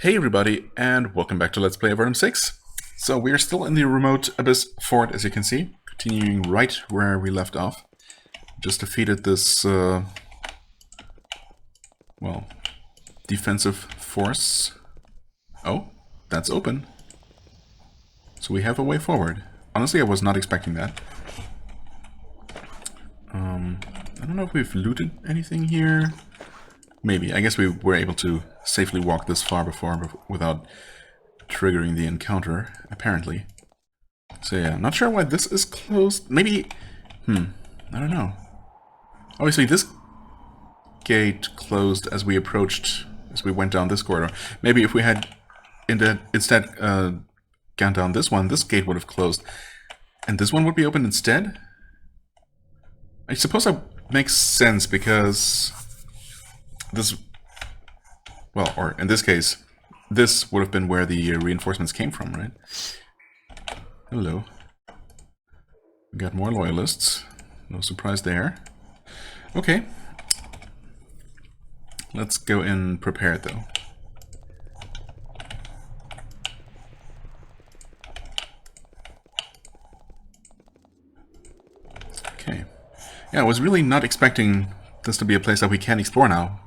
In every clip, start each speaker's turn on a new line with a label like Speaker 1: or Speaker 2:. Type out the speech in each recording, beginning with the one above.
Speaker 1: Hey everybody, and welcome back to Let's Play Avernum 6. So we are still in the remote Abyss Fort, as you can see, continuing right where we left off. Just defeated this, well, defensive force. Oh, that's open. So we have a way forward. Honestly, I was not expecting that. I don't know if we've looted anything here. Maybe. I guess we were able to safely walk this far before without triggering the encounter, apparently. So yeah, not sure why this is closed. Maybe... I don't know. Obviously this gate closed as we approached, as we went down this corridor. Maybe if we had instead gone down this one, this gate would have closed. And this one would be open instead? I suppose that makes sense because this, well, or in this case, this would have been where the reinforcements came from, right? Hello. We got more loyalists. No surprise there. Okay. Let's go in prepared, though. Okay. Yeah, I was really not expecting this to be a place that we can explore now.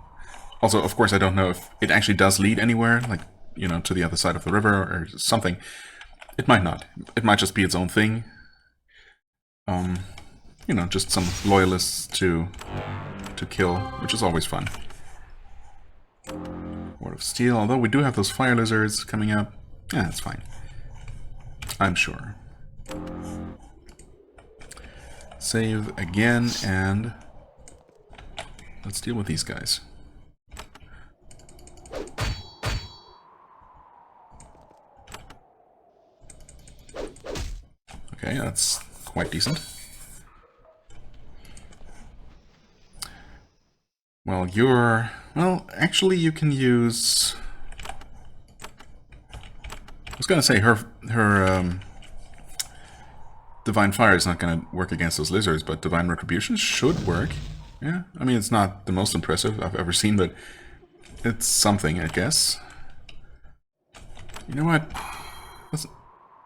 Speaker 1: Also, of course, I don't know if it actually does lead anywhere, like, you know, to the other side of the river or something. It might not. It might just be its own thing. You know, just some loyalists to kill, which is always fun. Ward of Steel, although we do have those fire lizards coming up. Yeah, that's fine. I'm sure. Save again, and let's deal with these guys. Okay, that's quite decent. Well, well, actually you can use... I was gonna say, her Divine Fire is not gonna work against those lizards, but Divine Retribution should work. Yeah, I mean, it's not the most impressive I've ever seen, but it's something, I guess. You know what?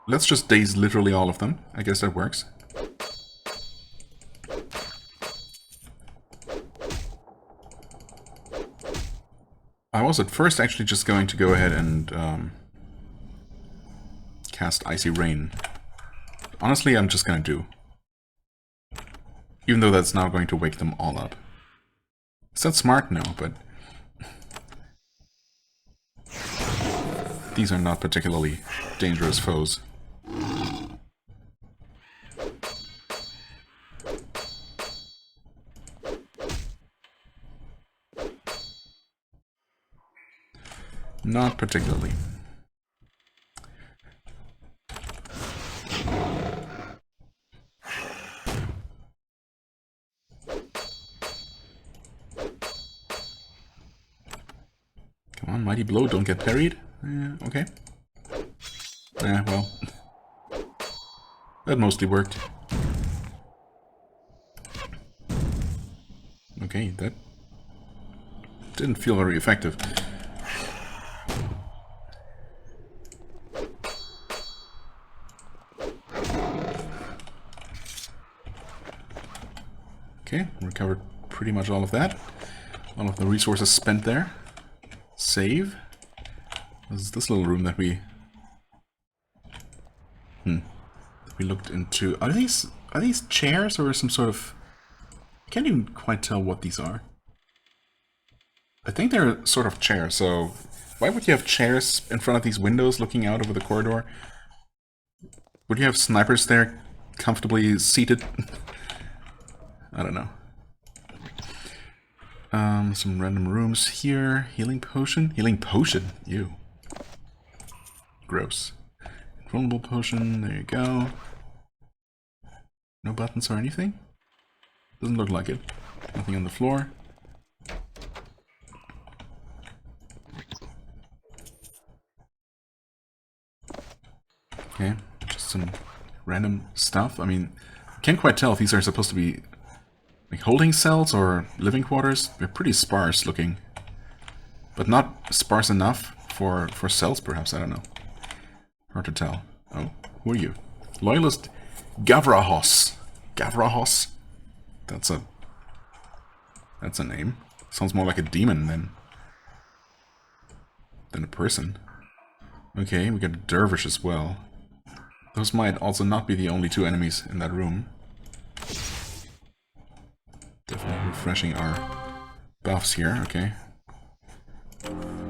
Speaker 1: Let's just daze literally all of them. I guess that works. I was at first actually just going to go ahead and cast Icy Rain. Honestly, I'm just gonna do. Even though that's now going to wake them all up. Is that smart? No, but... these are not particularly dangerous foes. Not particularly. Come on, Mighty Blow, don't get parried. Okay. Well. That mostly worked. Okay, that didn't feel very effective. Okay, recovered pretty much all of that. All of the resources spent there. Save. This is this little room that we... that we looked into. Are these chairs or some sort of... I can't even quite tell what these are. I think they're sort of chairs, so... why would you have chairs in front of these windows looking out over the corridor? Would you have snipers there comfortably seated? I don't know. Some random rooms here. Healing potion? Healing potion? Ew. Gross. Vulnerable potion, there you go. No buttons or anything? Doesn't look like it. Nothing on the floor. Okay, just some random stuff. I mean, can't quite tell if these are supposed to be like holding cells or living quarters. They're pretty sparse looking, but not sparse enough for cells, perhaps. I don't know. Hard to tell. Oh, who are you? Loyalist Gavrahos. Gavrahos? That's a name. Sounds more like a demon than a person. Okay, we got a dervish as well. Those might also not be the only two enemies in that room. Definitely refreshing our buffs here, okay.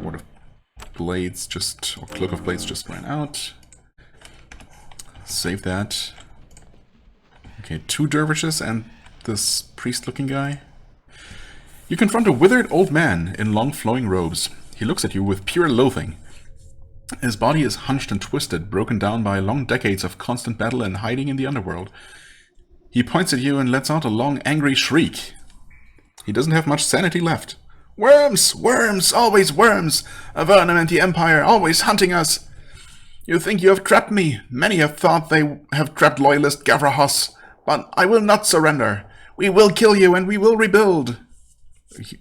Speaker 1: Ward of Blades just, or Cloak of Blades just ran out. Save that. Okay, 2 dervishes and this priest-looking guy. You confront a withered old man in long flowing robes. He looks at you with pure loathing. His body is hunched and twisted, broken down by long decades of constant battle and hiding in the underworld. He points at you and lets out a long, angry shriek. He doesn't have much sanity left. Worms! Worms! Always worms! Avernum and the Empire, always hunting us! You think you have trapped me. Many have thought they have trapped loyalist Gavrahos, but I will not surrender. We will kill you and we will rebuild.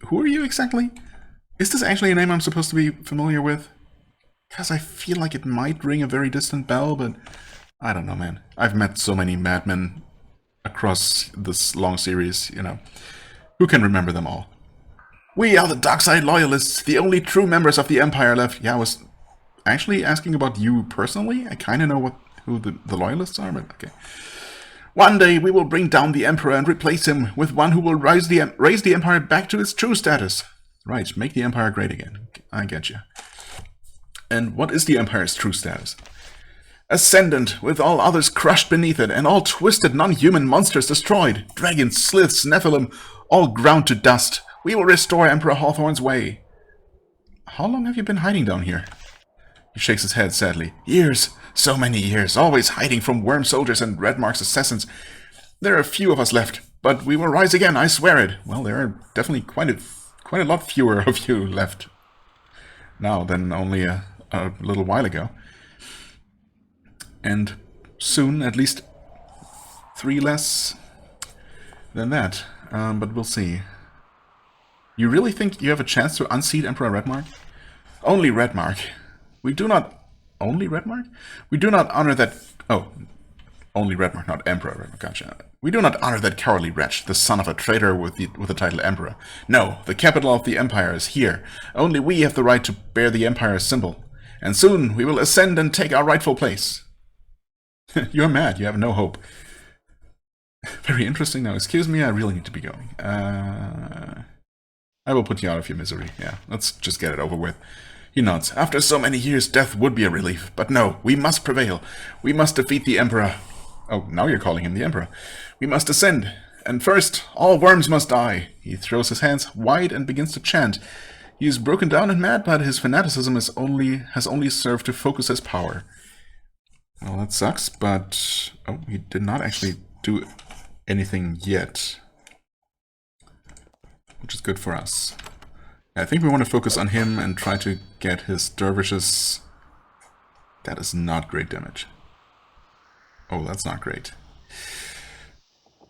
Speaker 1: Who are you exactly? Is this actually a name I'm supposed to be familiar with? Because I feel like it might ring a very distant bell, but I don't know, man. I've met so many madmen across this long series, you know. Who can remember them all? We are the Darkside Loyalists, the only true members of the Empire left. Yeah, I was actually asking about you personally. I kind of know who the Loyalists are, but okay. One day we will bring down the Emperor and replace him with one who will raise the Empire back to its true status. Right, make the Empire great again. I get you. And what is the Empire's true status? Ascendant, with all others crushed beneath it, and all twisted non-human monsters destroyed. Dragons, sliths, Nephilim, all ground to dust. We will restore Emperor Hawthorne's way. How long have you been hiding down here? He shakes his head sadly. Years. So many years. Always hiding from worm soldiers and Red Mark's assassins. There are a few of us left, but we will rise again, I swear it. Well, there are definitely quite a lot fewer of you left now than only a little while ago. And soon, at least 3 less than that. But we'll see. You really think you have a chance to unseat Emperor Redmark? Only Redmark. We do not... Only Redmark? We do not honor that... Oh, only Redmark, not Emperor Redmark. Gotcha. We do not honor that cowardly wretch, the son of a traitor with the title Emperor. No, the capital of the Empire is here. Only we have the right to bear the Empire's symbol. And soon we will ascend and take our rightful place. You're mad. You have no hope. Very interesting. Now, excuse me, I really need to be going. I will put you out of your misery. Yeah, let's just get it over with. He nods. After so many years, death would be a relief. But no, we must prevail. We must defeat the Emperor. Oh, now you're calling him the Emperor. We must ascend. And first, all worms must die. He throws his hands wide and begins to chant. He is broken down and mad, but his fanaticism has only served to focus his power. Well, that sucks, but... Oh, he did not actually do anything yet. Which is good for us. I think we want to focus on him and try to get his dervishes. That is not great damage. Oh, that's not great.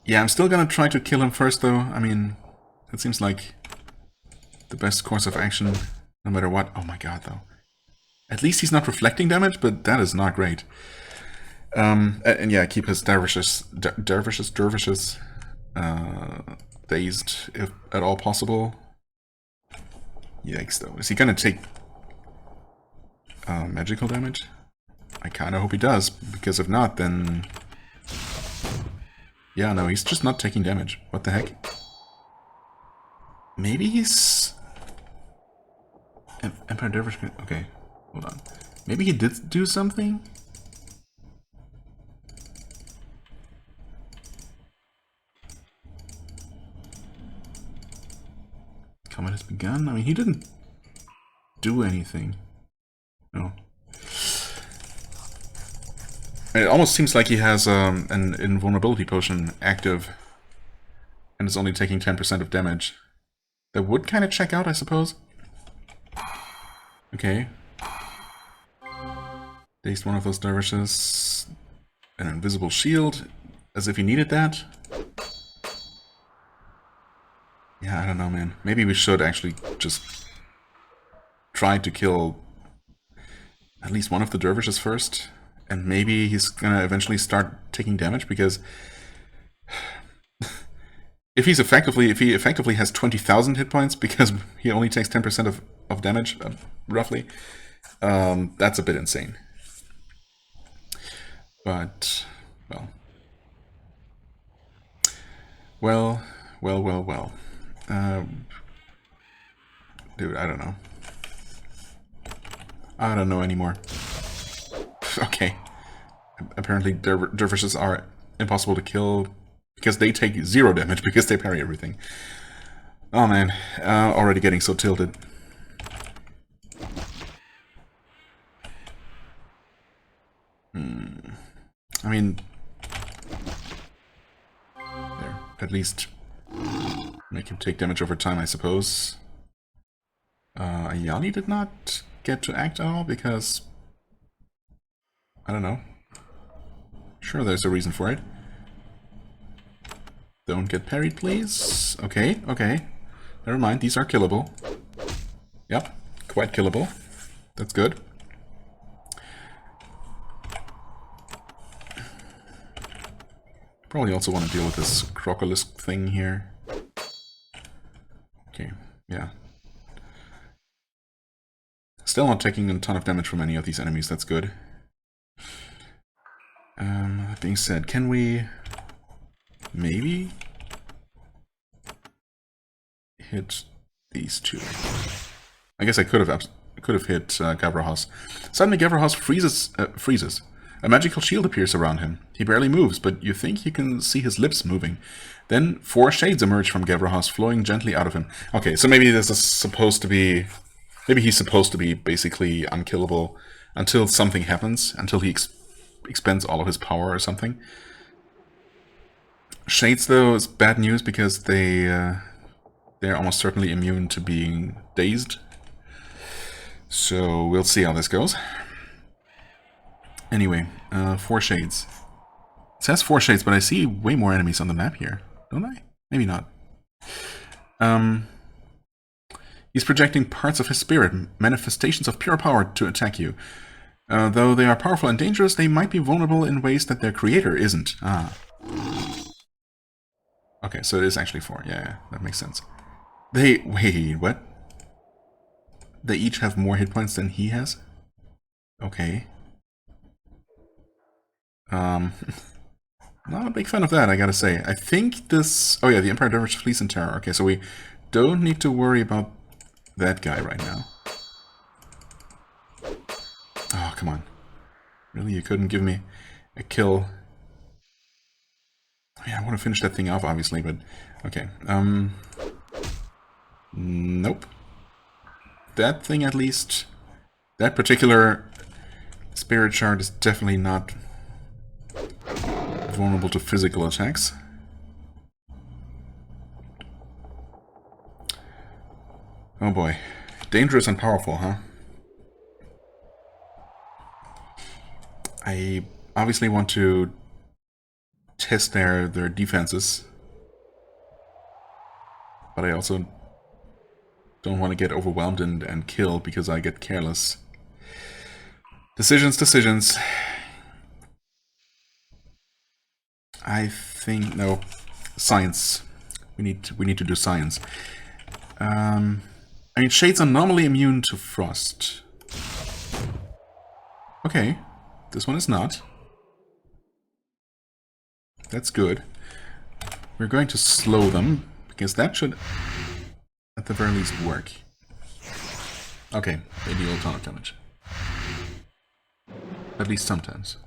Speaker 1: Yeah, I'm still gonna try to kill him first, though. I mean, it seems like the best course of action, no matter what. Oh my god, though. At least he's not reflecting damage, but that is not great. And yeah, keep his dervishes dazed, if at all possible. Yikes, though. Is he gonna take magical damage? I kinda hope he does, because if not, then... Yeah, no, he's just not taking damage. What the heck? Maybe he's... Empire Dervish... Okay, hold on. Maybe he did do something? Combat has begun? I mean, he didn't do anything. No. It almost seems like he has an invulnerability potion active and is only taking 10% of damage. That would kind of check out, I suppose. Okay. Dazed one of those dervishes. An invisible shield, as if he needed that. Yeah, I don't know, man. Maybe we should actually just try to kill at least one of the dervishes first, and maybe he's gonna eventually start taking damage, because if he effectively has 20,000 hit points because he only takes 10% of damage, roughly, that's a bit insane. But, well. Dude, I don't know. I don't know anymore. Okay. Apparently dervishes are impossible to kill because they take 0 damage because they parry everything. Oh man, already getting so tilted. I mean, there, at least make him take damage over time, I suppose. Ayani did not get to act at all because, I don't know. Sure, there's a reason for it. Don't get parried, please. Okay, okay. Never mind, these are killable. Yep, quite killable. That's good. Probably also want to deal with this crocolisk thing here. Okay, yeah. Still not taking a ton of damage from any of these enemies, that's good. That being said, can we maybe hit these two? I guess I could have hit Gavrahos. Suddenly Gavrahos freezes. A magical shield appears around him. He barely moves, but you think you can see his lips moving. Then 4 shades emerge from Gavrahos, flowing gently out of him. Okay, so maybe this is supposed to be... Maybe he's supposed to be basically unkillable until something happens, until he expends all of his power or something. Shades, though, is bad news because they're almost certainly immune to being dazed. So we'll see how this goes. Anyway, 4 shades. It says 4 shades, but I see way more enemies on the map here, don't I? Maybe not. He's projecting parts of his spirit, manifestations of pure power, to attack you. Though they are powerful and dangerous, they might be vulnerable in ways that their creator isn't. Ah. Okay, so it is actually 4. Yeah, that makes sense. Wait, what? They each have more hit points than he has? Okay. Not a big fan of that, I gotta say. I think this... Oh yeah, the Empire Dervish flees in terror. Okay, so we don't need to worry about that guy right now. Oh, come on. Really, you couldn't give me a kill? Yeah, I want to finish that thing off, obviously, but... Okay, nope. That thing, at least... That particular spirit shard is definitely not vulnerable to physical attacks. Oh boy. Dangerous and powerful, huh? I obviously want to test their defenses. But I also don't want to get overwhelmed and kill because I get careless. Decisions. I think... No. Science. We need to do science. I mean, shades are normally immune to frost. Okay. This one is not. That's good. We're going to slow them, because that should, at the very least, work. Okay, they deal a ton of damage. At least sometimes.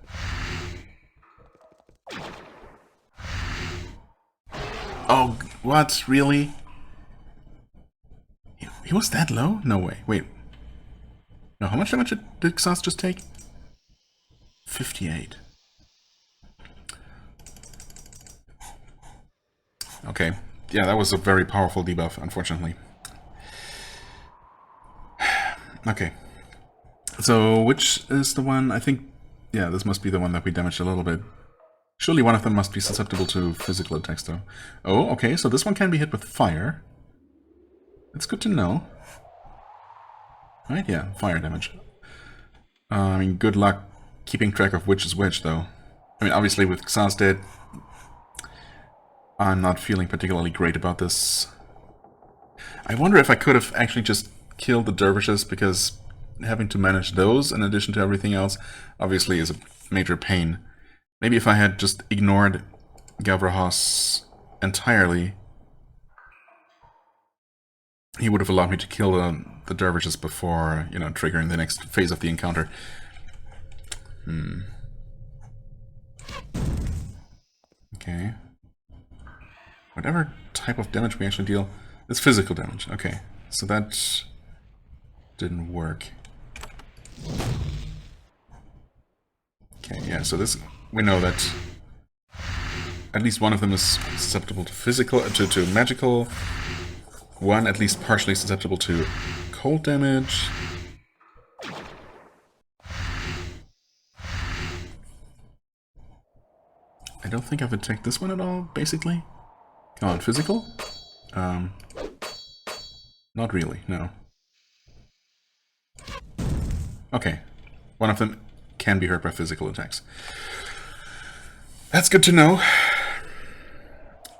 Speaker 1: Oh, what? Really? He was that low? No way. Wait. No, how much damage did Xas just take? 58. Okay. Yeah, that was a very powerful debuff, unfortunately. Okay. So, which is the one? I think... Yeah, this must be the one that we damaged a little bit. Surely one of them must be susceptible to physical attacks, though. Oh, okay, so this one can be hit with fire. That's good to know. Right, yeah, fire damage. I mean, good luck keeping track of which is which, though. I mean, obviously with Xaz dead, I'm not feeling particularly great about this. I wonder if I could have actually just killed the dervishes, because having to manage those in addition to everything else obviously is a major pain. Maybe if I had just ignored Gavrahos entirely, he would have allowed me to kill the dervishes before, you know, triggering the next phase of the encounter. Okay. Whatever type of damage we actually deal, it's physical damage. Okay, so that didn't work. Okay, yeah, so this, we know that at least one of them is susceptible to physical, to magical. One at least partially susceptible to cold damage. I don't think I've attacked this one at all, basically. Come on, physical? Not really, no. Okay, one of them can be hurt by physical attacks. That's good to know.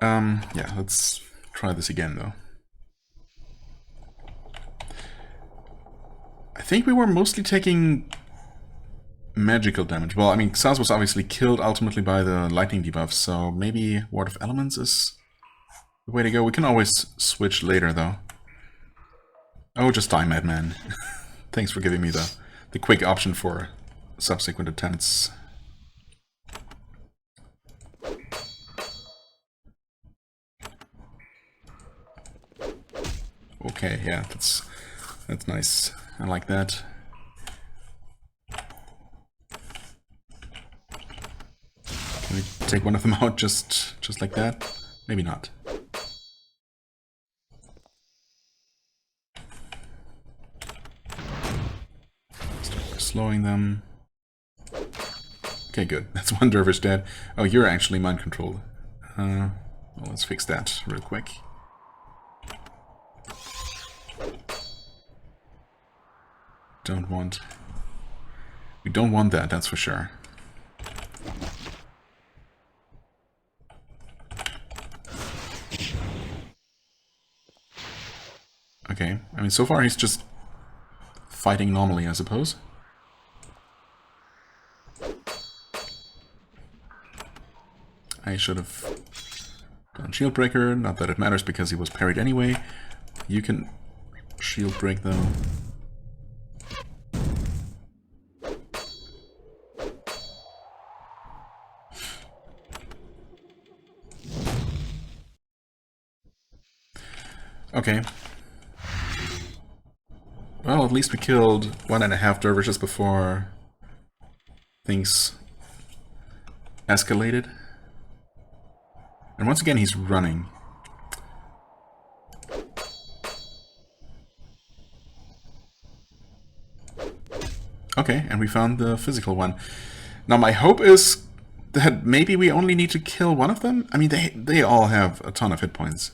Speaker 1: Yeah, let's try this again, though. I think we were mostly taking magical damage. Well, I mean, Xaz was obviously killed ultimately by the lightning debuff, so maybe Ward of Elements is the way to go. We can always switch later, though. Oh, just die, Madman. Thanks for giving me the quick option for subsequent attempts. Okay, yeah, that's nice. I like that. Can we take one of them out just like that? Maybe not. Start by slowing them. Okay, good. That's one dervish dead. Oh, you're actually mind controlled. Well, let's fix that real quick. We don't want that, that's for sure. Okay, I mean, so far he's just fighting normally, I suppose. I should have done Shield Breaker, not that it matters because he was parried anyway. You can Shield Break though. Okay. Well, at least we killed 1.5 dervishes before things escalated. And once again, he's running. Okay, and we found the physical one. Now my hope is that maybe we only need to kill one of them? I mean, they all have a ton of hit points.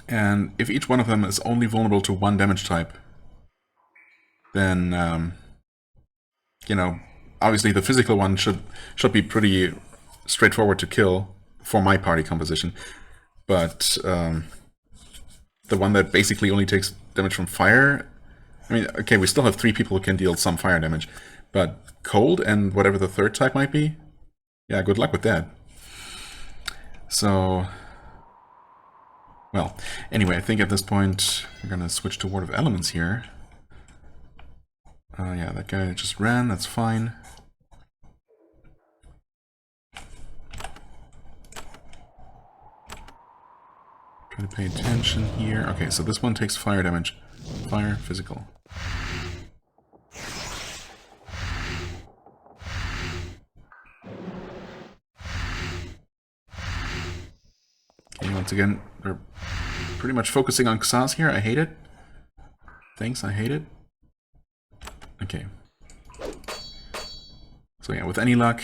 Speaker 1: And if each one of them is only vulnerable to one damage type, then, you know, obviously the physical one should be pretty straightforward to kill for my party composition. But the one that basically only takes damage from fire, I mean, okay, we still have 3 people who can deal some fire damage, but cold and whatever the third type might be, yeah, good luck with that. So, well, anyway, I think at this point we're gonna switch to Ward of Elements here. Yeah, that guy just ran, that's fine. Try to pay attention here. Okay, so this one takes fire damage. Fire, physical. Okay, once again, we're pretty much focusing on Xaz here. I hate it. Thanks, I hate it. Okay. So yeah, with any luck...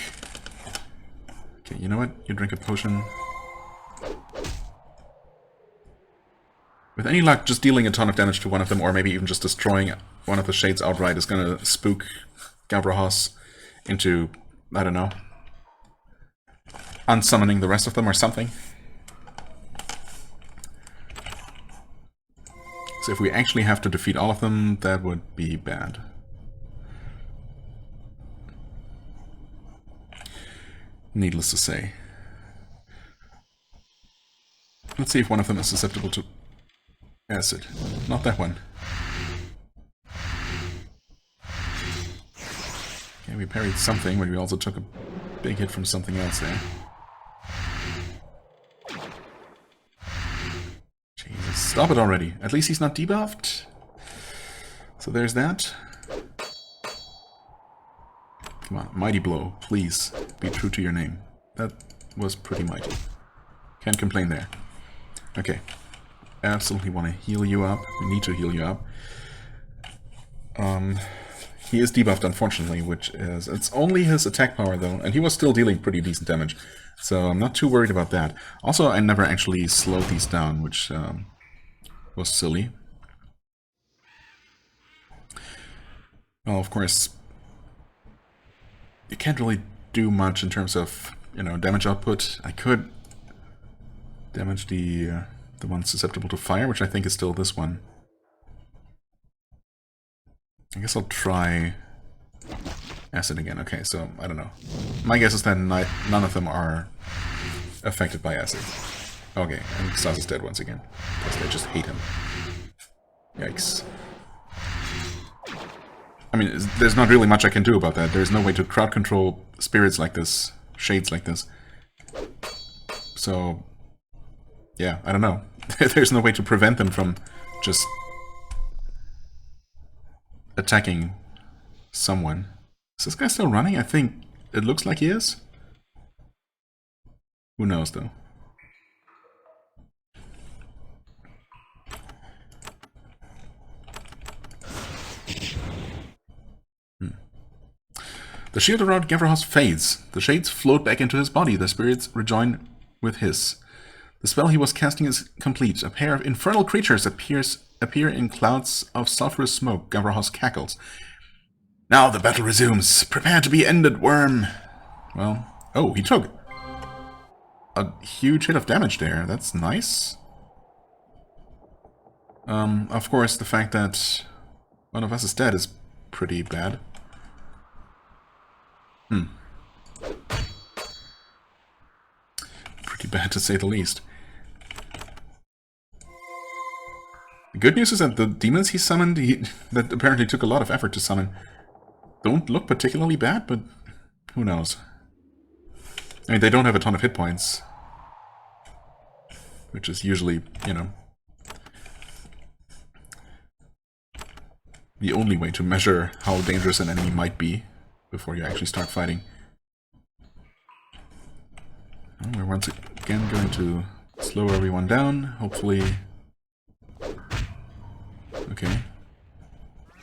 Speaker 1: Okay, you know what? You drink a potion. With any luck, just dealing a ton of damage to one of them, or maybe even just destroying one of the shades outright, is gonna spook Gavrahos into, I don't know, unsummoning the rest of them or something. So if we actually have to defeat all of them, that would be bad. Needless to say. Let's see if one of them is susceptible to acid. Not that one. Okay, we parried something, but we also took a big hit from something else there. Jesus, stop it already. At least he's not debuffed. So there's that. Come on, mighty blow. Please, be true to your name. That was pretty mighty. Can't complain there. Okay. Absolutely want to heal you up. We need to heal you up. He is debuffed, unfortunately, which is... It's only his attack power, though, and he was still dealing pretty decent damage. So I'm not too worried about that. Also, I never actually slowed these down, which was silly. Well, of course, you can't really do much in terms of, you know, damage output. I could damage the one susceptible to fire, which I think is still this one. I guess I'll try acid again. Okay, so, I don't know. My guess is that none of them are affected by acid. Okay, and Saz is dead once again. Because they just hate him. Yikes. I mean, there's not really much I can do about that. There's no way to crowd control spirits like this, shades like this. So, yeah, I don't know. There's no way to prevent them from just attacking someone. Is this guy still running? I think it looks like he is. Who knows, though? The shield around Gavrahos fades. The shades float back into his body. The spirits rejoin with his. The spell he was casting is complete. A pair of infernal creatures appear in clouds of sulphurous smoke. Gavrahos cackles. Now the battle resumes. Prepare to be ended, worm. Well, oh, he took a huge hit of damage there. That's nice. Of course, the fact that one of us is dead is pretty bad. Pretty bad, to say the least. The good news is that the demons he summoned, that apparently took a lot of effort to summon, don't look particularly bad, but who knows. I mean, they don't have a ton of hit points, which is usually, you know, the only way to measure how dangerous an enemy might be before you actually start fighting. Well, we're once again going to slow everyone down, hopefully. Okay.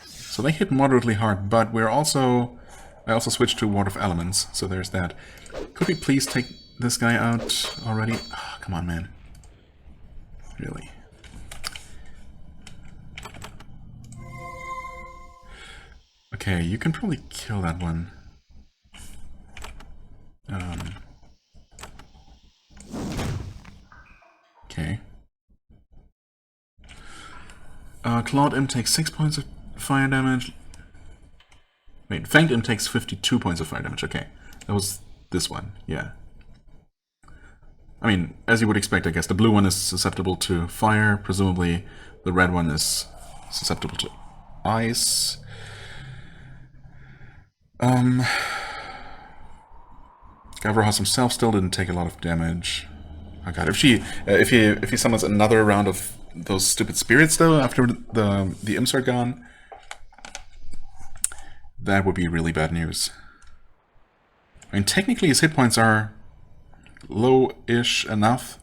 Speaker 1: So they hit moderately hard, but we're also... I also switched to Ward of Elements, so there's that. Could we please take this guy out already? Oh, come on, man. Really. Okay, you can probably kill that one. Okay. Clawed Imp takes 6 points of fire damage. Wait, Fanged Imp takes 52 points of fire damage. Okay, that was this one, yeah. I mean, as you would expect, I guess. The blue one is susceptible to fire. Presumably, the red one is susceptible to ice. Gavrahos himself still didn't take a lot of damage. Oh god, if he summons another round of those stupid spirits though after the imps are gone, that would be really bad news. I mean, technically his hit points are low-ish enough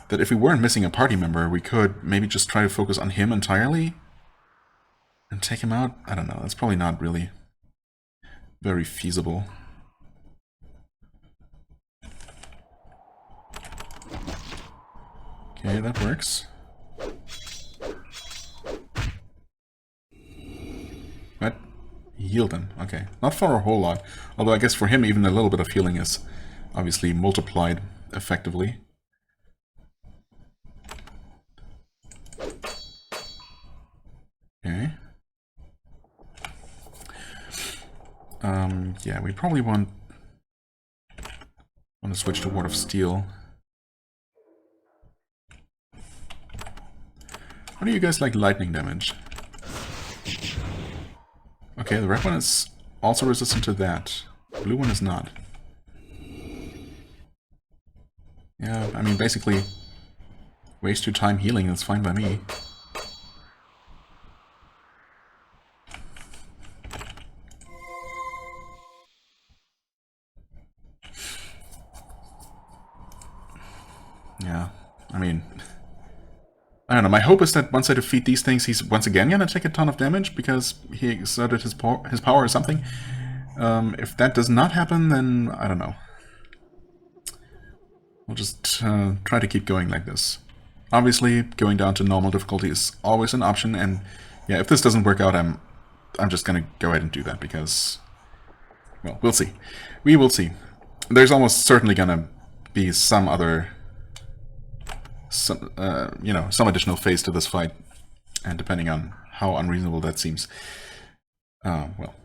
Speaker 1: that if we weren't missing a party member, we could maybe just try to focus on him entirely and take him out. I don't know, that's probably not really very feasible. Okay, that works. Heal them. Okay. Not for a whole lot. Although I guess for him even a little bit of healing is obviously multiplied effectively. Okay. Yeah, we probably want to switch to Ward of Steel. How do you guys like lightning damage? Okay, the red one is also resistant to that. The blue one is not. Yeah, I mean, basically, waste your time healing, that's fine by me. Yeah, I mean, I don't know, my hope is that once I defeat these things, he's once again gonna take a ton of damage, because he exerted his power or something. If that does not happen, then I don't know. We'll just try to keep going like this. Obviously, going down to normal difficulty is always an option, and yeah, if this doesn't work out, I'm just gonna go ahead and do that, because, well, we'll see. We will see. There's almost certainly gonna be some other, you know, some additional phase to this fight, and depending on how unreasonable that seems. Well,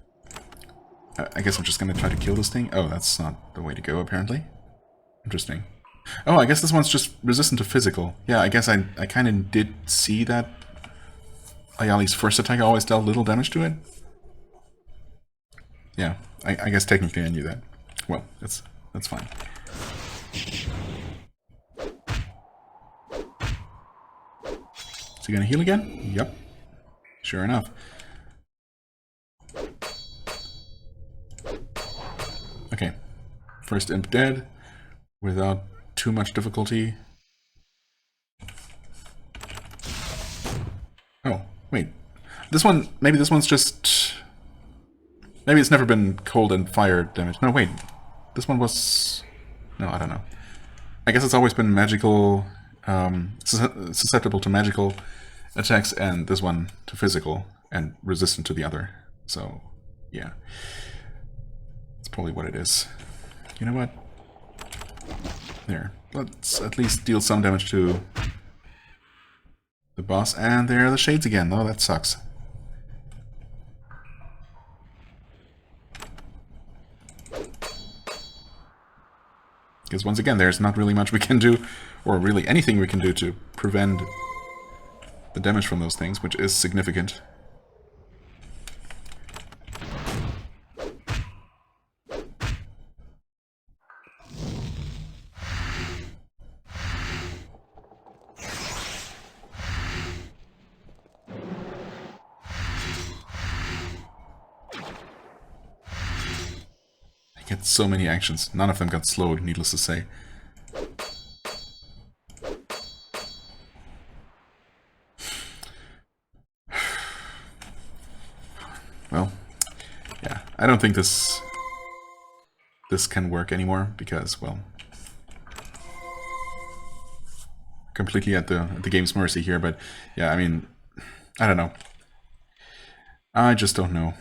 Speaker 1: I guess I'm just gonna try to kill this thing. Oh, that's not the way to go, apparently. Interesting. Oh, I guess this one's just resistant to physical. Yeah, I guess I kind of did see that Ayali's first attack always dealt little damage to it. Yeah, I guess technically I knew that. Well, that's fine. Is he gonna heal again? Yep. Sure enough. Okay. First imp dead. Without too much difficulty. Oh, wait. This one, maybe this one's just... Maybe it's never been cold and fire damage. No, wait. This one was... No, I don't know. I guess it's always been magical... susceptible to magical attacks, and this one to physical, and resistant to the other. So, yeah. That's probably what it is. You know what? There. Let's at least deal some damage to the boss. And there are the shades again. Oh, that sucks. Because once again, there's not really much we can do, or really anything we can do to prevent the damage from those things, which is significant. I get so many actions. None of them got slowed, needless to say. Well, yeah, I don't think this can work anymore, because, well, completely at the game's mercy here. But yeah, I mean, I don't know. I just don't know.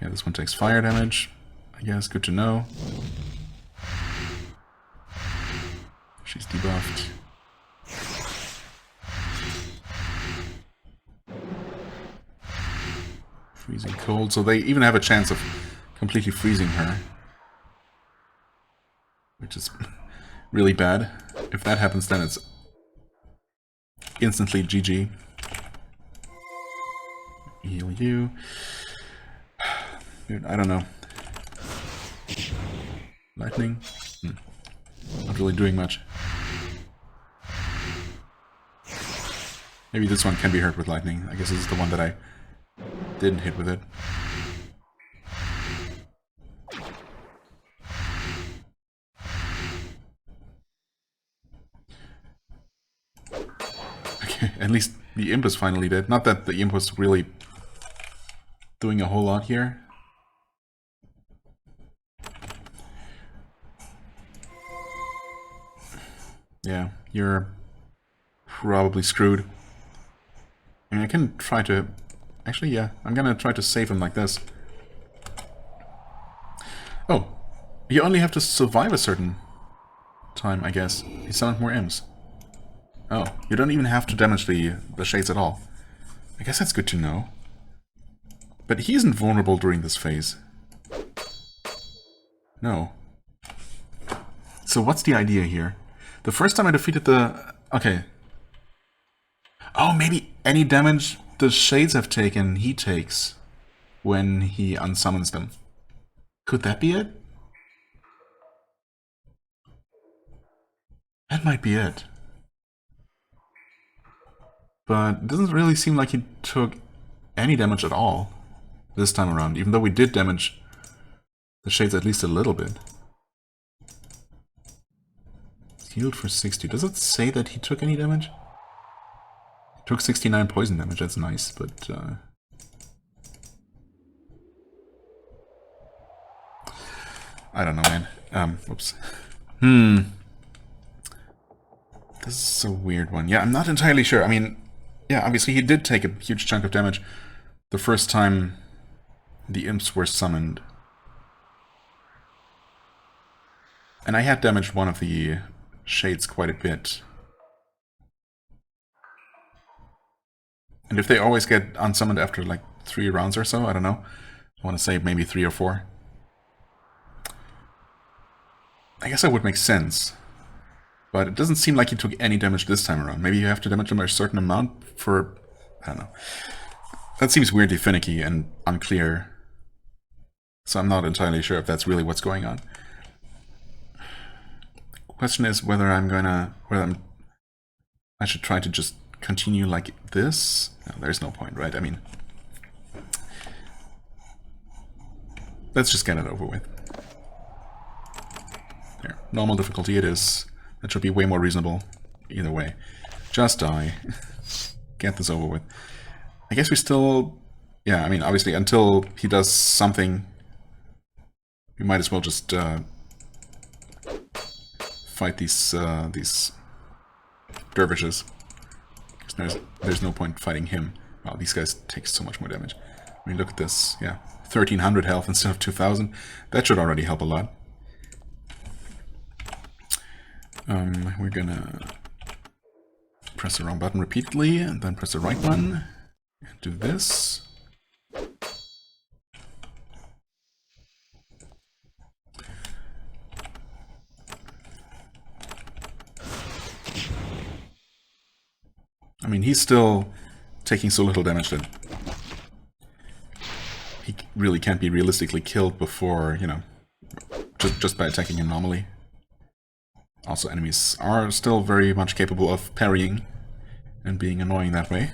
Speaker 1: Yeah, this one takes fire damage. I guess, good to know. She's debuffed. Freezing cold, so they even have a chance of completely freezing her. Which is really bad. If that happens, then it's instantly GG. Heal you. Dude, I don't know. Lightning? Not really doing much. Maybe this one can be hurt with lightning. I guess this is the one that I didn't hit with it. Okay, at least the imp is finally dead. Not that the imp was really doing a whole lot here. Yeah, you're probably screwed. I mean, I can try to Actually, yeah. I'm gonna try to save him like this. Oh. You only have to survive a certain time, I guess. He summoned more imps. Oh. You don't even have to damage the shades at all. I guess that's good to know. But he isn't vulnerable during this phase. No. So what's the idea here? The first time I defeated the... Okay. Oh, maybe any damage the shades have taken, he takes when he unsummons them. Could that be it? That might be it. But it doesn't really seem like he took any damage at all this time around, even though we did damage the shades at least a little bit. Healed for 60. Does it say that he took any damage? He took 69 poison damage, that's nice, but... I don't know, man. Whoops. This is a weird one. Yeah, I'm not entirely sure. I mean, yeah, obviously he did take a huge chunk of damage the first time the imps were summoned. And I had damaged one of the shades quite a bit. And if they always get unsummoned after like 3 rounds or so, I don't know. I want to say maybe 3 or 4. I guess that would make sense. But it doesn't seem like he took any damage this time around. Maybe you have to damage him by a certain amount for... I don't know. That seems weirdly finicky and unclear. So I'm not entirely sure if that's really what's going on. The question is whether I should try to just continue like this. No, there's no point, right? I mean... Let's just get it over with. There. Normal difficulty it is. That should be way more reasonable. Either way. Just die. Get this over with. I guess we still... Yeah, I mean, obviously, until he does something, we might as well just fight these dervishes. Because there's no point fighting him. Wow, these guys take so much more damage. I mean, look at this. Yeah, 1300 health instead of 2000. That should already help a lot. We're gonna press the wrong button repeatedly, and then press the right one, and do this. I mean, he's still taking so little damage that he really can't be realistically killed before, you know, just by attacking him normally. Also, enemies are still very much capable of parrying and being annoying that way.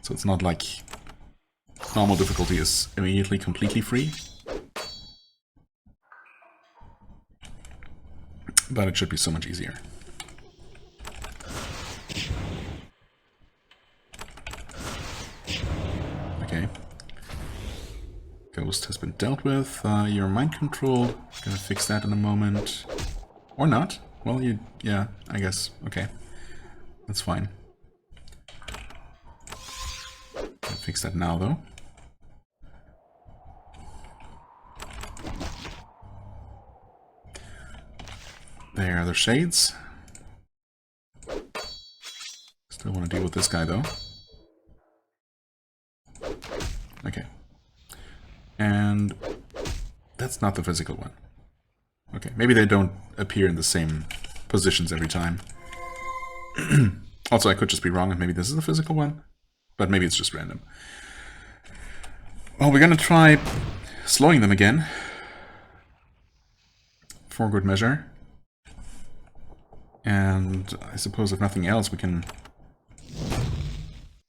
Speaker 1: So it's not like normal difficulty is immediately completely free. But it should be so much easier. Okay. Ghost has been dealt with. You're mind controlled. Gonna fix that in a moment. Or not. Well, yeah, I guess. Okay. That's fine. I'll fix that now, though. There are the shades. Still want to deal with this guy, though. Okay. And that's not the physical one. Okay, maybe they don't appear in the same positions every time. Also, I could just be wrong, and maybe this is the physical one. But maybe it's just random. Well, we're gonna try slowing them again. For good measure. And I suppose if nothing else, we can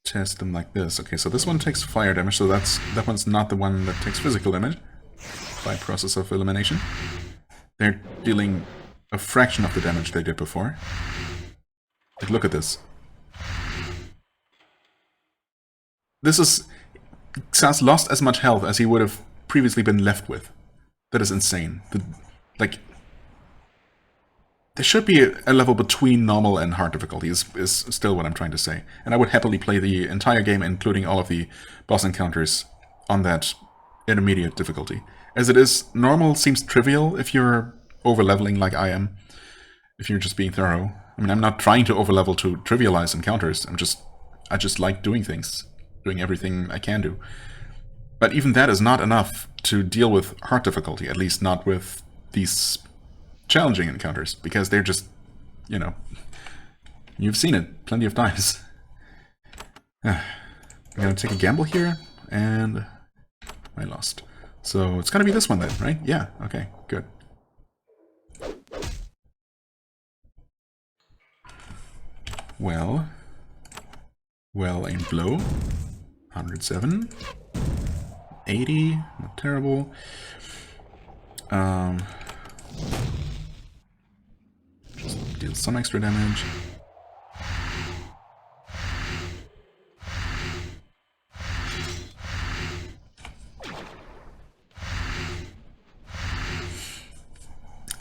Speaker 1: test them like this. Okay, so this one takes fire damage, so that one's not the one that takes physical damage by process of elimination. They're dealing a fraction of the damage they did before. Like, look at this. This is... Xas lost as much health as he would have previously been left with. That is insane. Like... there should be a level between normal and hard difficulty is still what I'm trying to say. And I would happily play the entire game, including all of the boss encounters, on that intermediate difficulty. As it is, normal seems trivial if you're over-leveling like I am, if you're just being thorough. I mean, I'm not trying to over-level to trivialize encounters, I just like doing things, doing everything I can do. But even that is not enough to deal with hard difficulty, at least not with these challenging encounters, because they're just, you know, you've seen it plenty of times. I'm gonna take a gamble here, and I lost. So it's gonna be this one then, right? Yeah, okay, good. Well aimed blow. 107. 80, not terrible. Just deal some extra damage.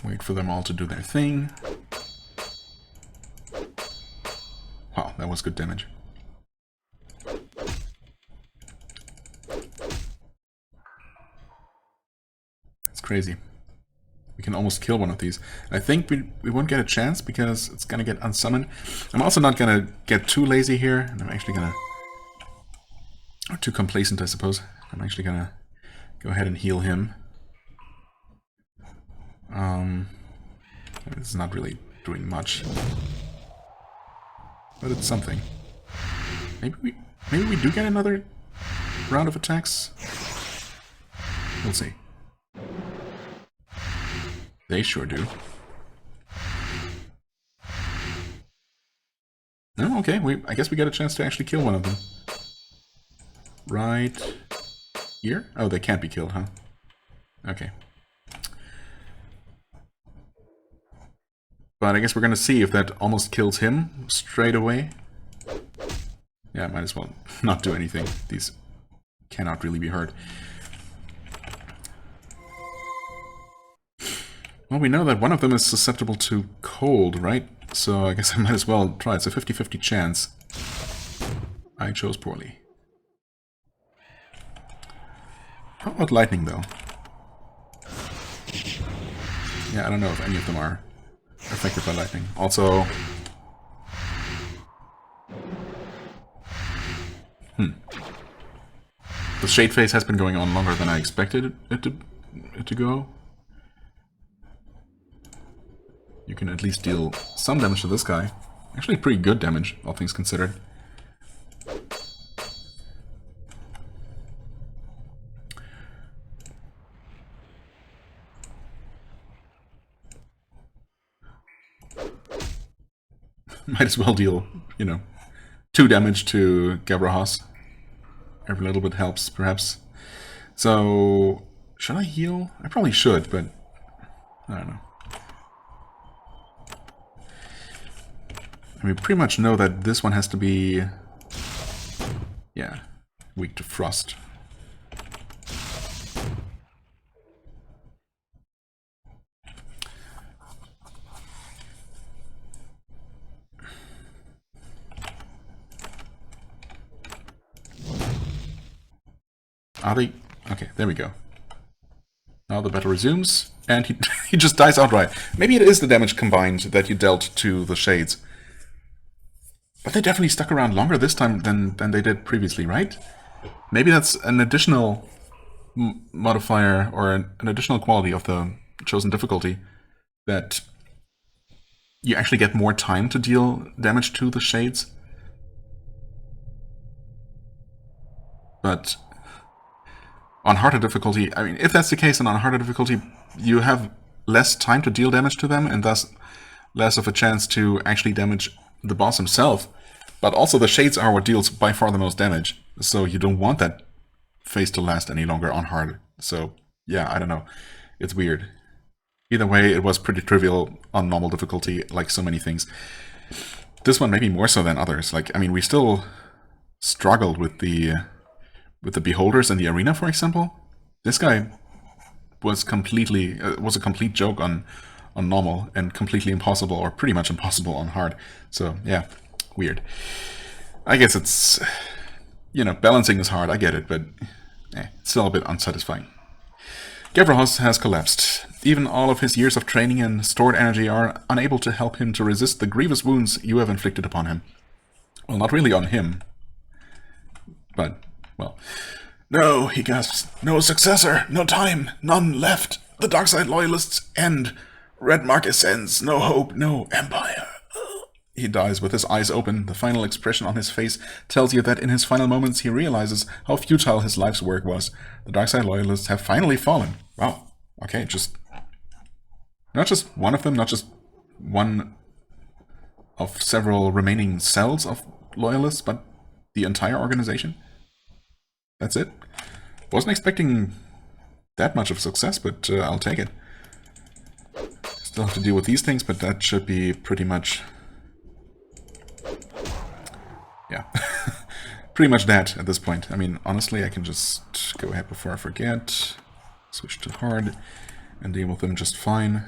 Speaker 1: Wait for them all to do their thing. Wow, that was good damage. That's crazy. We can almost kill one of these. I think we won't get a chance because it's gonna get unsummoned. I'm also not gonna get too lazy here, and I'm actually gonna... or too complacent, I suppose. I'm actually gonna go ahead and heal him. It's not really doing much, but it's something. Maybe we do get another round of attacks. We'll see. They sure do. No, okay. I guess we get a chance to actually kill one of them. Right here? Oh, they can't be killed, huh? Okay. But I guess we're gonna see if that almost kills him straight away. Yeah, might as well not do anything. These cannot really be hurt. Well, we know that one of them is susceptible to cold, right? So I guess I might as well try. It's a 50-50 chance. I chose poorly. How about lightning, though? Yeah, I don't know if any of them are affected by lightning. Also... The shade phase has been going on longer than I expected it to go. You can at least deal some damage to this guy. Actually pretty good damage, all things considered. Might as well deal, you know, 2 damage to Gabrahas. Every little bit helps, perhaps. So, should I heal? I probably should, but I don't know. And we pretty much know that this one has to be, yeah, weak to frost. Are they? Okay, there we go. Now the battle resumes, and he just dies outright. Maybe it is the damage combined that you dealt to the shades. But they definitely stuck around longer this time than they did previously, right? Maybe that's an additional modifier or an additional quality of the chosen difficulty, that you actually get more time to deal damage to the shades. But on harder difficulty, I mean, if that's the case, then on harder difficulty, you have less time to deal damage to them, and thus less of a chance to actually damage the boss himself. But also the shades are what deals by far the most damage, so you don't want that phase to last any longer on hard. So yeah, I don't know. It's weird. Either way, it was pretty trivial on normal difficulty, like so many things. This one maybe more so than others. Like, I mean, we still struggled with the beholders in the arena, for example. This guy was completely was a complete joke on on normal and completely impossible, or pretty much impossible, on hard. So yeah, weird. I guess it's, you know, balancing is hard, I get it, but it's still a bit unsatisfying. Gavrohos has collapsed. Even all of his years of training and stored energy are unable to help him to resist the grievous wounds you have inflicted upon him. Well, not really on him, but, well... No, he gasps. No successor, no time, none left. The Darkside Loyalists end. Red Mark ascends. No hope, no empire. He dies with his eyes open. The final expression on his face tells you that in his final moments he realizes how futile his life's work was. The Darkside Loyalists have finally fallen. Wow. Okay, just... Not just one of them, not just one of several remaining cells of Loyalists, but the entire organization. That's it. Wasn't expecting that much of success, but I'll take it. Still have to deal with these things, but that should be pretty much... Yeah. Pretty much that at this point. I mean, honestly, I can just go ahead before I forget. Switch to hard and deal with them just fine.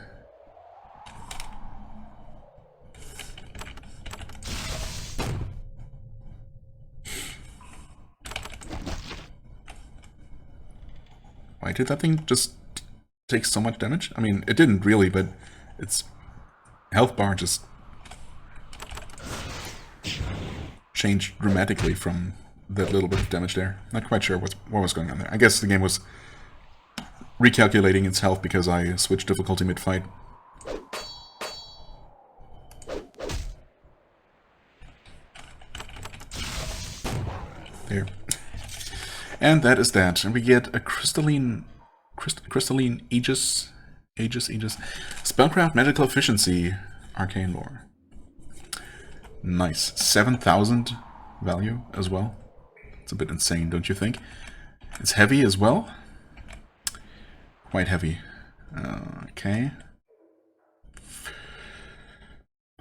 Speaker 1: Why did that thing just take so much damage? I mean, it didn't really, but its health bar just changed dramatically from that little bit of damage there. Not quite sure what was going on there. I guess the game was recalculating its health because I switched difficulty mid-fight. There. And that is that. And we get a crystalline Aegis. Spellcraft magical efficiency. Arcane lore. Nice. 7,000 value as well. It's a bit insane, don't you think? It's heavy as well. Quite heavy. Okay.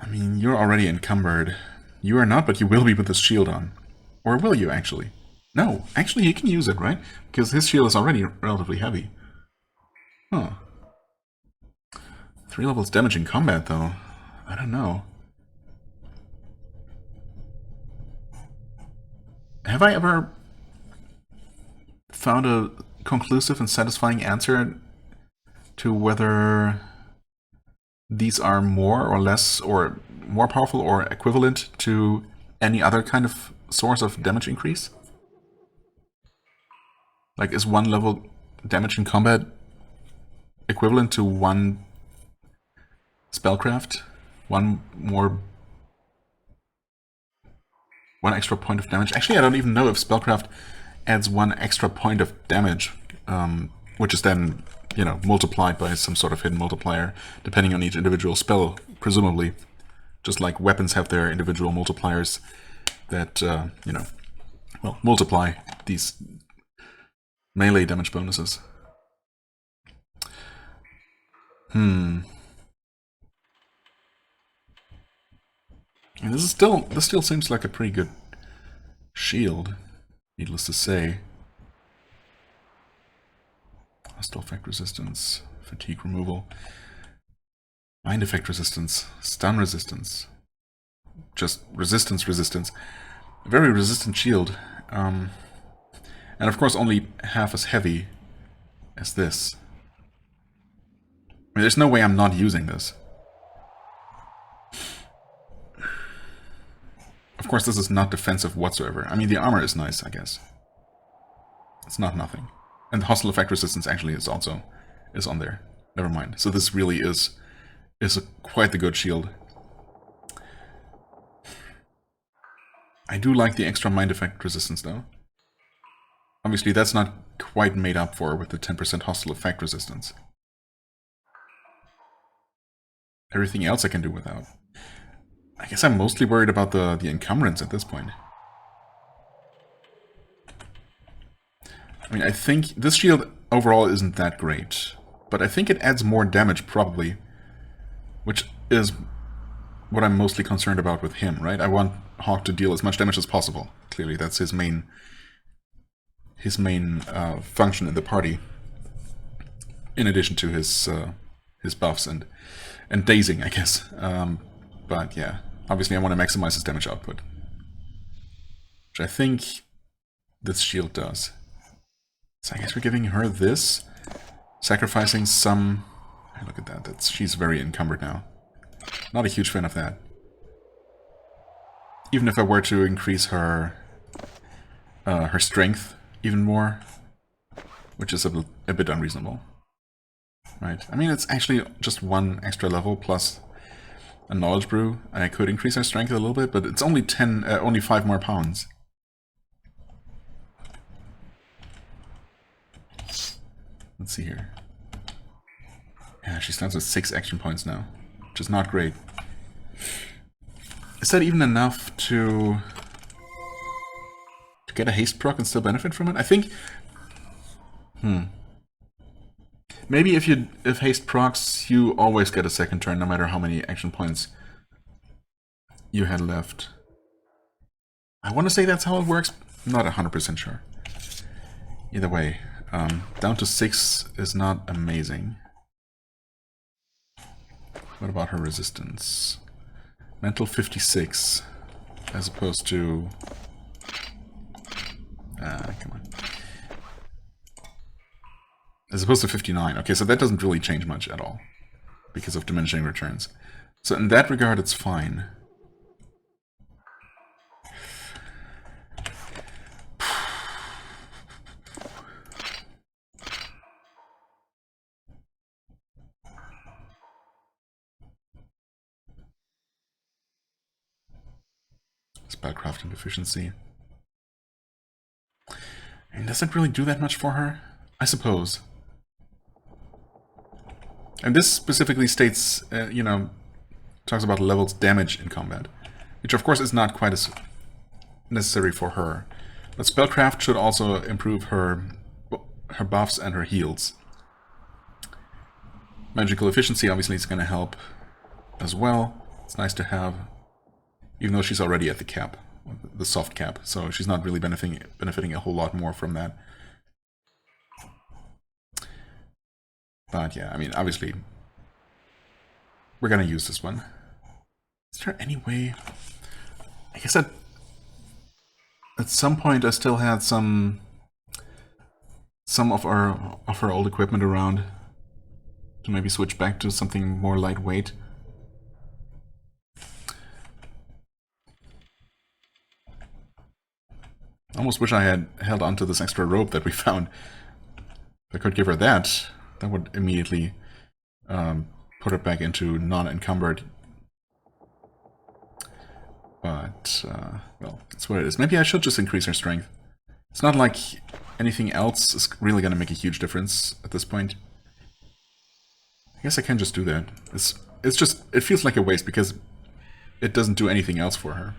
Speaker 1: I mean, you're already encumbered. You are not, but you will be with this shield on. Or will you, actually? No, actually he can use it, right? Because his shield is already relatively heavy. Huh. 3 levels damage in combat, though. I don't know. Have I ever found a conclusive and satisfying answer to whether these are more or less, or more powerful or equivalent to any other kind of source of damage increase? Like, is 1 level damage in combat equivalent to 1 spellcraft? One extra point of damage? Actually, I don't even know if spellcraft adds 1 extra point of damage, which is then, you know, multiplied by some sort of hidden multiplier, depending on each individual spell, presumably. Just like weapons have their individual multipliers that, you know, well, multiply these melee damage bonuses. And this still seems like a pretty good shield, needless to say. Hostile effect resistance, fatigue removal, mind effect resistance, stun resistance, just resistance. A very resistant shield. And of course only half as heavy as this. I mean, there's no way I'm not using this. Of course, this is not defensive whatsoever. I mean, the armor is nice, I guess. It's not nothing. And the hostile effect resistance actually is also on there. Never mind. So this really is quite the good shield. I do like the extra mind effect resistance, though. Obviously, that's not quite made up for with the 10% hostile effect resistance. Everything else I can do without. I guess I'm mostly worried about the encumbrance at this point. I mean, I think this shield overall isn't that great, but I think it adds more damage probably, which is what I'm mostly concerned about with him, right? I want Hawk to deal as much damage as possible. Clearly, that's his main function in the party, in addition to his buffs and And dazing, I guess. But yeah, obviously I want to maximize his damage output. Which I think this shield does. So I guess we're giving her this. Sacrificing some... Look at that. She's very encumbered now. Not a huge fan of that. Even if I were to increase her her strength even more, which is a bit unreasonable. Right. I mean, it's actually just one extra level plus a knowledge brew. I could increase her strength a little bit, but it's only only 5 more pounds. Let's see here. Yeah, she starts with 6 action points now, which is not great. Is that even enough to get a haste proc and still benefit from it? I think... Maybe if haste procs, you always get a second turn, no matter how many action points you had left. I want to say that's how it works. I'm not 100% sure. Either way, down to 6 is not amazing. What about her resistance? Mental 56, as opposed to... come on. As opposed to 59. Okay, so that doesn't really change much at all, because of diminishing returns. So in that regard, it's fine. Spellcrafting efficiency. And does it really do that much for her? I suppose. And this specifically states, you know, talks about levels damage in combat, which of course is not quite as necessary for her. But Spellcraft should also improve her buffs and her heals. Magical efficiency obviously is going to help as well. It's nice to have, even though she's already at the cap, the soft cap, so she's not really benefiting a whole lot more from that. But yeah, I mean, obviously, we're gonna use this one. Is there any way? I guess at some point I still had some of her old equipment around to maybe switch back to something more lightweight. I almost wish I had held onto this extra rope that we found. If I could give her that, that would immediately put her back into non-encumbered. But, well, that's what it is. Maybe I should just increase her strength. It's not like anything else is really going to make a huge difference at this point. I guess I can just do that. It's just, it feels like a waste because it doesn't do anything else for her.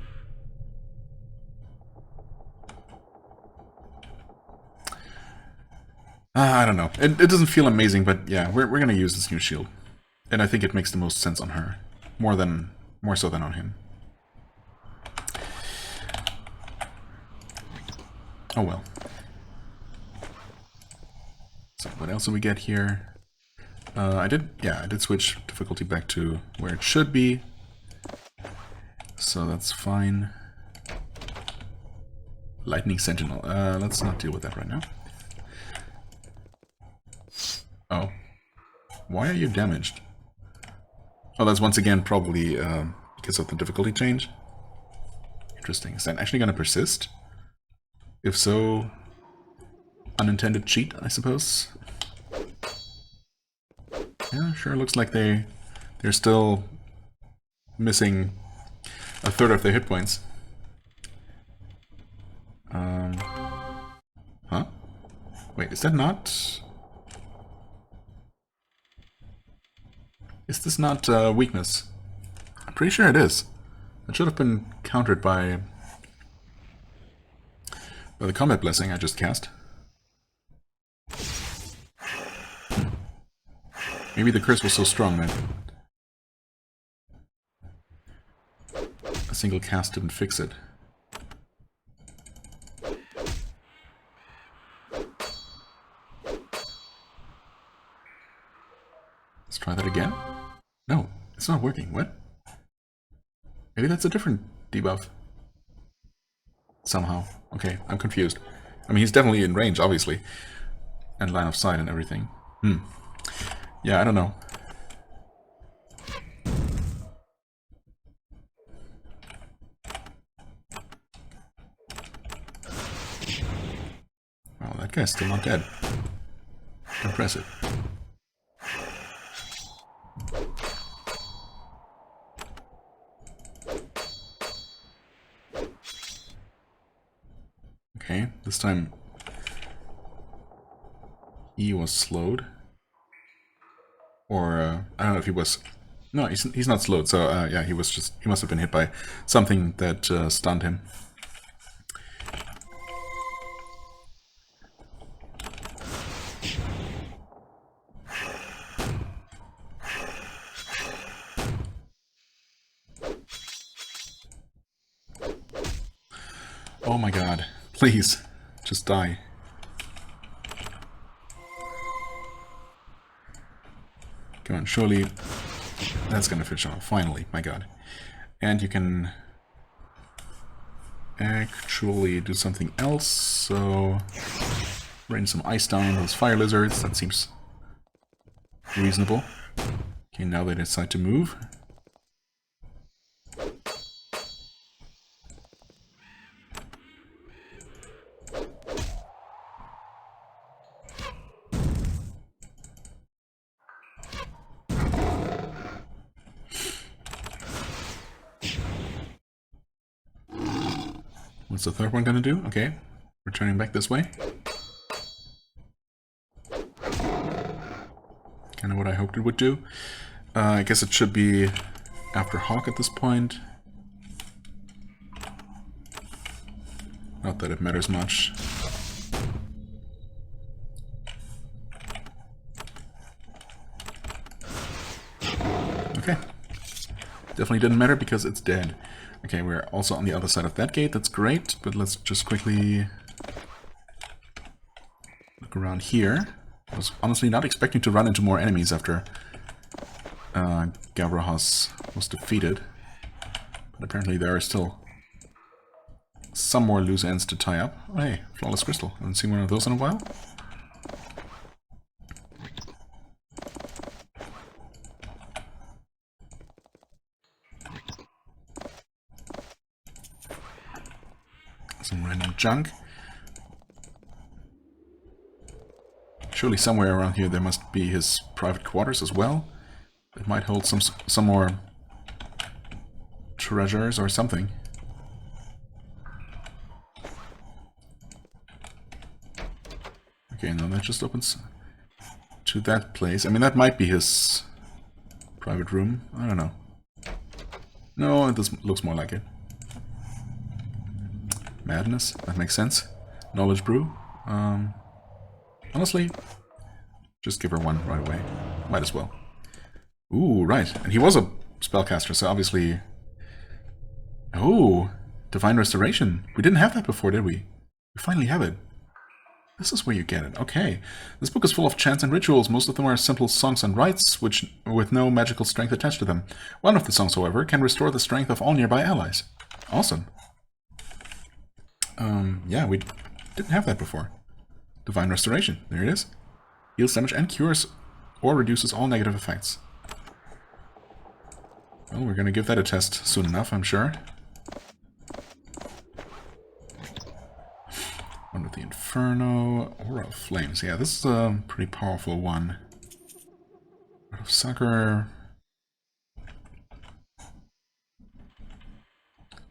Speaker 1: I don't know. It doesn't feel amazing, but yeah, we're going to use this new shield. And I think it makes the most sense on her. More so than on him. Oh well. So what else do we get here? I did switch difficulty back to where it should be. So that's fine. Lightning Sentinel. Let's not deal with that right now. Oh. Why are you damaged? Oh, that's once again probably because of the difficulty change. Interesting. Is that actually going to persist? If so, unintended cheat, I suppose. Yeah, sure looks like they're still missing a third of their hit points. Huh? Wait, is that not... Is this not weakness? I'm pretty sure it is. It should have been countered by the combat blessing I just cast. Maybe the curse was so strong that a single cast didn't fix it. Let's try that again. No, It's not working. What? Maybe that's a different debuff. Somehow. Okay, I'm confused. I mean, he's definitely in range, obviously. And line of sight and everything. Yeah, I don't know. Wow, that guy's still not dead. Impressive. Okay, this time he was slowed. Or, I don't know if he was... No, he's not slowed, so yeah, he must have been hit by something that stunned him. Oh my god, please, just die. Come on, surely that's gonna finish off, finally, my god. And you can actually do something else, so rain some ice down on those fire lizards, that seems reasonable. Okay, now they decide to move. What's the third one gonna do? Okay, we're turning back this way. Kind of what I hoped it would do. I guess it should be after Hawk at this point. Not that it matters much. Okay. Definitely didn't matter because it's dead. Okay, we're also on the other side of that gate, that's great, but let's just quickly look around here. I was honestly not expecting to run into more enemies after Gavrahas was defeated. But apparently there are still some more loose ends to tie up. Oh, hey, Flawless Crystal. I haven't seen one of those in a while. Some random junk. Surely somewhere around here there must be his private quarters as well. It might hold some more treasures or something. Okay, now that just opens to that place. I mean, that might be his private room. I don't know. No, this looks more like it. Madness, that makes sense. Knowledge brew. Honestly, just give her one right away. Might as well. Ooh, right. And he was a spellcaster, so obviously... Oh, Divine Restoration. We didn't have that before, did we? We finally have it. This is where you get it. Okay. This book is full of chants and rituals. Most of them are simple songs and rites, which with no magical strength attached to them. One of the songs, however, can restore the strength of all nearby allies. Awesome. Yeah, we didn't have that before. Divine Restoration. There it is. Heals damage and cures or reduces all negative effects. Well, we're gonna give that a test soon enough, I'm sure. One with the Inferno. Aura of Flames. Yeah, this is a pretty powerful one. Out of Sucker.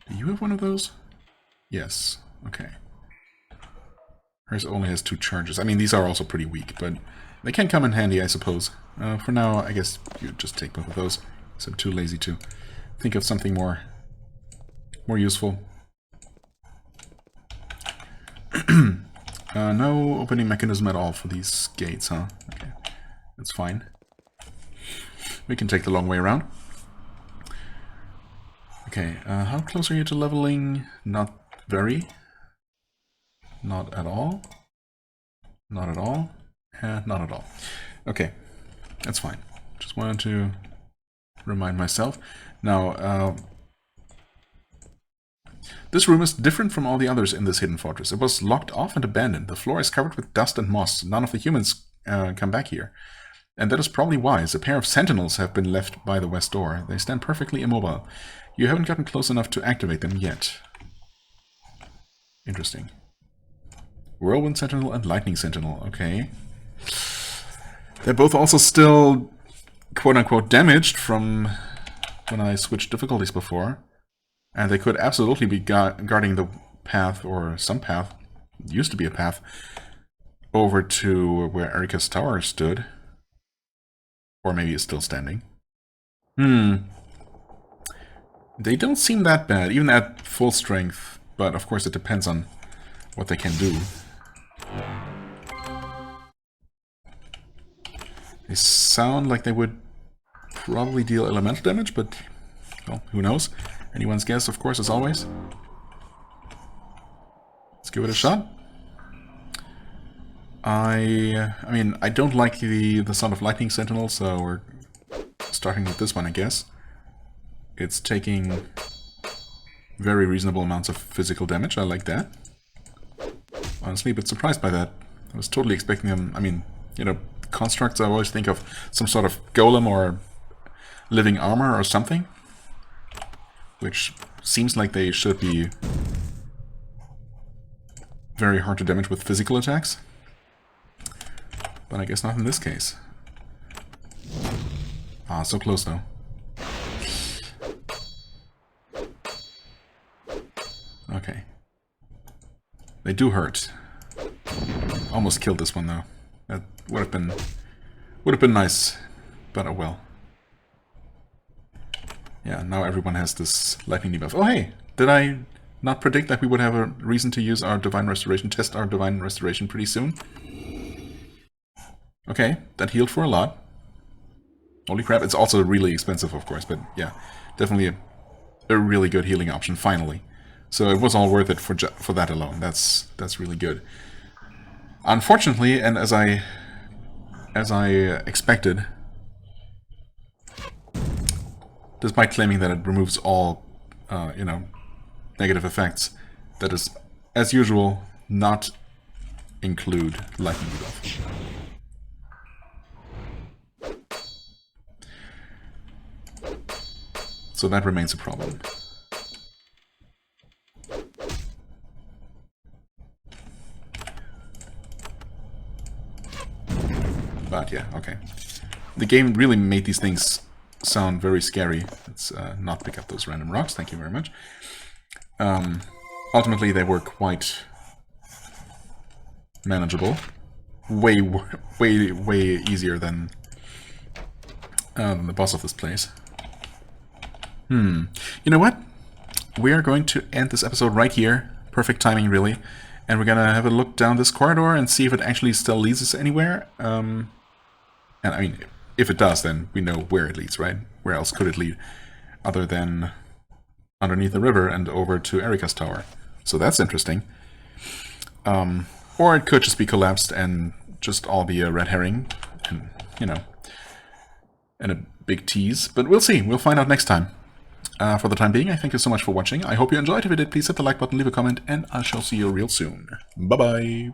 Speaker 1: Do you have one of those? Yes. Okay. Hers only has 2 charges. I mean, these are also pretty weak, but they can come in handy, I suppose. For now, I guess you just take both of those. So I'm too lazy to think of something more useful. No opening mechanism at all for these gates, huh? Okay, that's fine. We can take the long way around. Okay, how close are you to leveling? Not very. Not at all. Not at all. Not at all. Okay, that's fine. Just wanted to remind myself. Now, this room is different from all the others in this hidden fortress. It was locked off and abandoned. The floor is covered with dust and moss. None of the humans come back here. And that is probably wise. A pair of sentinels have been left by the west door. They stand perfectly immobile. You haven't gotten close enough to activate them yet. Interesting. Whirlwind Sentinel and Lightning Sentinel. Okay. They're both also still quote-unquote damaged from when I switched difficulties before. And they could absolutely be guarding the path, or some path, used to be a path, over to where Erika's tower stood. Or maybe it's still standing. They don't seem that bad, even at full strength. But of course it depends on what they can do. They sound like they would probably deal elemental damage, but, well, who knows? Anyone's guess, of course, as always. Let's give it a shot. I mean, I don't like the sound of Lightning Sentinel, so we're starting with this one, I guess. It's taking very reasonable amounts of physical damage. I like that. Honestly, a bit surprised by that. I was totally expecting them. I mean, you know, constructs, I always think of some sort of golem or living armor or something, which seems like they should be very hard to damage with physical attacks. But I guess not in this case. Ah, so close though. Okay. They do hurt. Almost killed this one though. That would have been nice, but oh well. Yeah, now everyone has this lightning debuff. Oh hey, did I not predict that we would have a reason to use our Divine Restoration, test our Divine Restoration pretty soon? Okay, that healed for a lot. Holy crap, it's also really expensive, of course, but yeah, definitely a really good healing option, finally. So it was all worth it for that alone. That's really good. Unfortunately, and as I expected, despite claiming that it removes all, you know, negative effects, that does, as usual, not include lightning debuff. So that remains a problem. But yeah, okay. The game really made these things sound very scary. Let's not pick up those random rocks, thank you very much. Ultimately, they were quite manageable. Way easier than the boss of this place. You know what? We are going to end this episode right here. Perfect timing, really. And we're gonna have a look down this corridor and see if it actually still leads us anywhere. And I mean, if it does, then we know where it leads, right? Where else could it lead? Other than underneath the river and over to Erika's tower. So that's interesting. Or it could just be collapsed and just all be a red herring. And, you know, and a big tease. But we'll see. We'll find out next time. For the time being, I thank you so much for watching. I hope you enjoyed. If you did, please hit the like button, leave a comment, and I shall see you real soon. Bye-bye!